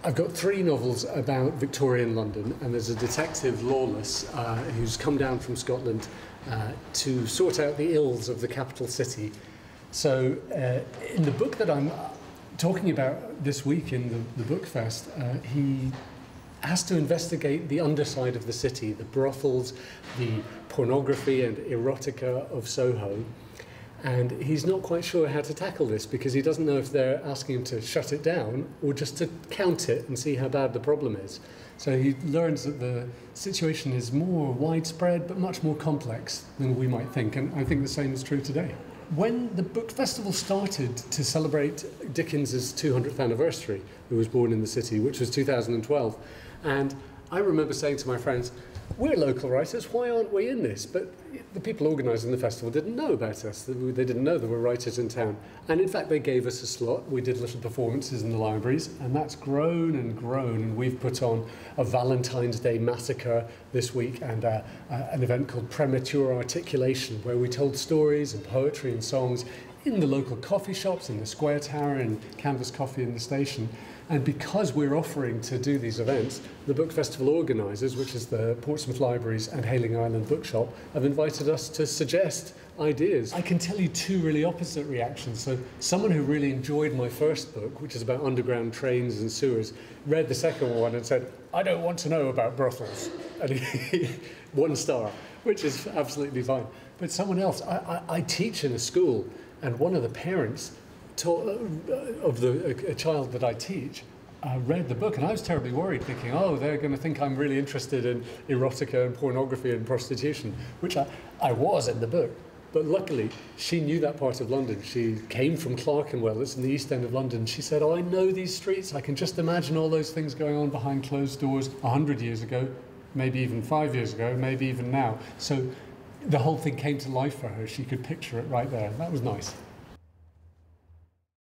I've got three novels about Victorian London, and there's a detective, Lawless, who's come down from Scotland to sort out the ills of the capital city. So in the book that I'm talking about this week in the Book Fest, he has to investigate the underside of the city, the brothels, the pornography and erotica of Soho. And he's not quite sure how to tackle this because he doesn't know if they're asking him to shut it down or just to count it and see how bad the problem is. So he learns that the situation is more widespread but much more complex than we might think, and I think the same is true today. When the book festival started to celebrate Dickens's 200th anniversary, who was born in the city, which was 2012, and I remember saying to my friends, we're local writers, why aren't we in this? But the people organising the festival didn't know about us. They didn't know there were writers in town. And in fact, they gave us a slot. We did little performances in the libraries, and that's grown and grown. And we've put on a Valentine's Day massacre this week and an event called Premature Articulation, where we told stories and poetry and songs in the local coffee shops, in the Square Tower, in Canvas Coffee in the station. And because we're offering to do these events, the Book Festival organisers, which is the Portsmouth Libraries and Hayling Island Bookshop, have invited us to suggest ideas. I can tell you two really opposite reactions. So someone who really enjoyed my first book, which is about underground trains and sewers, read the second one and said, I don't want to know about brothels. And 1 star, which is absolutely fine. But someone else, I teach in a school, and one of the parents of a child that I teach read the book, and I was terribly worried, thinking, oh, they're going to think I'm really interested in erotica and pornography and prostitution, which I was in the book. But luckily, she knew that part of London. She came from Clerkenwell, it's in the East End of London. She said, oh, I know these streets. I can just imagine all those things going on behind closed doors 100 years ago, maybe even 5 years ago, maybe even now. So the whole thing came to life for her. She could picture it right there. That was nice.